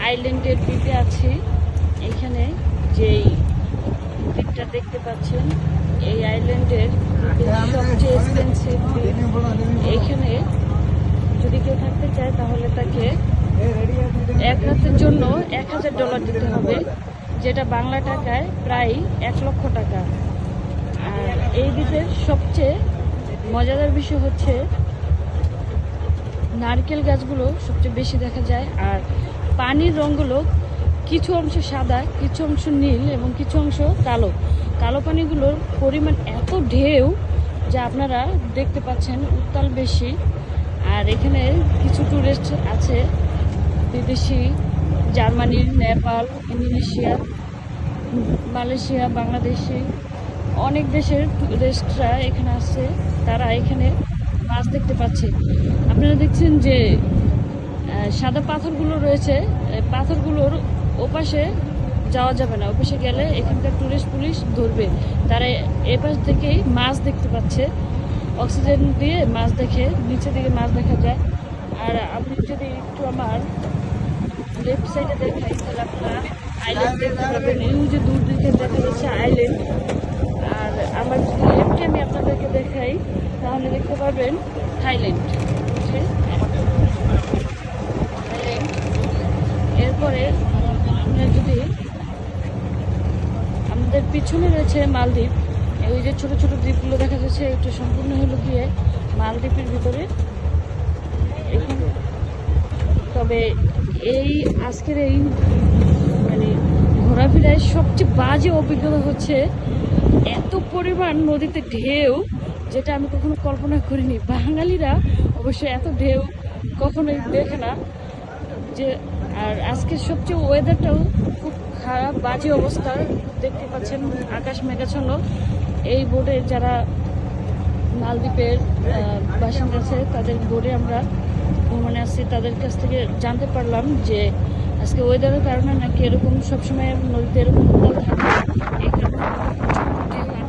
আইল্যান্ডের দ্বীপে আছি। এখানে যেই দ্বীপটা দেখতে পাচ্ছেন, এই আইল্যান্ডের সবচেয়ে এক্সপেন্সিভ দ্বীপ। এইখানে যদি কেউ থাকতে চায় তাহলে তাকে এক রাতের জন্য $1000 দিতে হবে, যেটা বাংলা টাকায় প্রায় 1 লক্ষ টাকা। আর এই দ্বীপের সবচেয়ে মজাদার বিষয় হচ্ছে নারকেল গাছগুলো সবচেয়ে বেশি দেখা যায়। আর পানির রঙগুলো কিছু অংশ সাদা, কিছু অংশ নীল এবং কিছু অংশ কালো। কালো পানিগুলোর পরিমাণ এত ঢেউ যা আপনারা দেখতে পাচ্ছেন, উত্তাল বেশি। আর এখানে কিছু টুরিস্ট আছে বিদেশি, Germany, Nepal, Indonesia, Malaysia, Bangladeshi, অনেক দেশের টুরিস্টরা এখানে আসছে। তারা এখানে মাছ দেখতে পাচ্ছে। আপনারা দেখছেন যে সাদা পাথরগুলো রয়েছে, পাথরগুলোর ওপাশে যাওয়া যাবে না। ওপাশে গেলে এখানকার টুরিস্ট পুলিশ ধরবে। তারা এপাশ থেকেই মাছ দেখতে পাচ্ছে। অক্সিজেন দিয়ে মাছ দেখে, নিচে দিকে মাছ দেখা যায়। আর আপনি যদি একটু আমার লেফট সাইডে দেখাই তাহলে আপনারা আইল্যান্ড দেখতে পাবেন। এই যে দূর দিকে দেখা যাচ্ছে আইল্যান্ড। আর আমার যদি লেফটে আমি আপনাদেরকে দেখাই তাহলে দেখতে পাবেন থাইল্যান্ড। এরপরে আপনারা যদি আমাদের পিছনে রয়েছে মালদ্বীপ। ওই যে ছোট ছোট দ্বীপগুলো দেখা যাচ্ছে, একটু সম্পূর্ণ হলো গিয়ে মালদ্বীপের ভিতরে। তবে এই আজকের এই মানে ঘোরাফেরায় সবচেয়ে বাজে অভিজ্ঞতা হচ্ছে এত পরিমাণ নদীতে ঢেউ, যেটা আমি কখনো কল্পনা করিনি। বাঙালিরা অবশ্যই এত ঢেউ কখনোই দেখে না। যে আর আজকের সবচেয়ে ওয়েদারটাও খুব খারাপ, বাজে অবস্থা। দেখতে পাচ্ছেন আকাশ মেঘাচ্ছন্ন। এই বোর্ডে যারা মালদ্বীপের বাসিন্দা আছে তাদের বোর্ডে আমরা ভ্রমণে আসছি, তাদের কাছ থেকে জানতে পারলাম যে আজকে ওয়েদারের কারণে নাকি এরকম সবসময় নদীতে এরকম উত্তাল থাকে। এই কারণে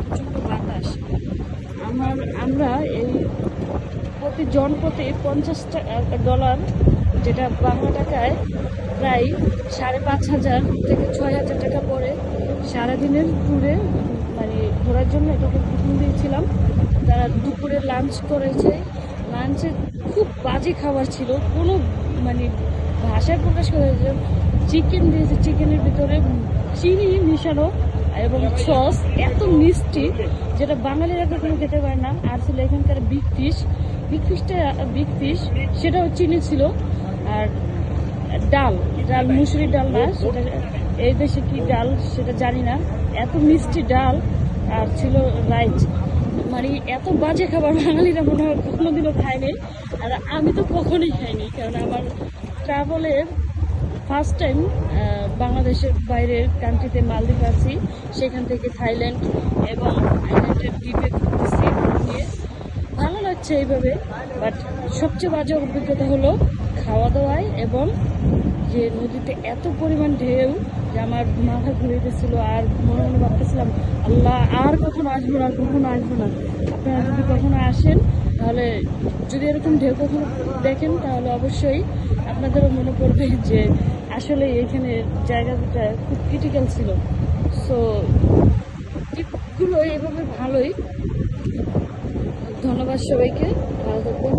প্রচণ্ড বাতাস। আমরা এই প্রতি $50, যেটা বাংলা টাকায় প্রায় 5,500 থেকে 6,000 টাকা পড়ে সারাদিনের ট্যুরে মানে ঘোরার জন্য এটাকে বুকিং দিয়েছিলাম। তারা দুপুরে লাঞ্চ করেছে। লাঞ্চে খুব বাজে খাবার ছিল, কোনো মানে ভাষায় প্রকাশ করা যায়। চিকেন দিয়েছে, চিকেনের ভিতরে চিনি মিশানো এবং সস এত মিষ্টি, যেটা বাঙালিরা কখনো খেতে পারে না। আর ছিল এখানকার বিগ ফিশ, সেটাও চিনি ছিল। আর ডাল মুসুরি ডাল না, সেটা এই দেশে কি ডাল সেটা জানি না। এত মিষ্টি ডাল আর ছিল রাইস। মানে এত বাজে খাবার বাঙালিরা মনে হয় কোনোদিনও খায়নি। আর আমি তো কখনোই খাইনি, কারণ আমার ট্রাভেলের ফার্স্ট টাইম বাংলাদেশের বাইরের কান্ট্রিতে মালদ্বীপ আছি। সেখান থেকে থাইল্যান্ড এবং আইল্যান্ডের দ্বীপে ঘুরতেছি। ভালো লাগছে এইভাবে। বাট সবচেয়ে বাজে অভিজ্ঞতা হলো খাওয়া দাওয়ায়, এবং যে নদীতে এত পরিমাণ ঢেউ যে আমার মাথা ঘুরে গেছিলো। আর মনে মনে ভাবতেছিলাম, আল্লাহ আর কখনো আসবো না, আপনারা যদি কখনো আসেন তাহলে, যদি এরকম ঢেউ কখনো দেখেন তাহলে অবশ্যই আপনাদেরও মনে পড়বে যে আসলে এখানে জায়গাটা খুব ক্রিটিক্যাল ছিল। সো ট্রিপগুলো এইভাবে ভালোই। ধন্যবাদ সবাইকে, ভালো থাকবেন।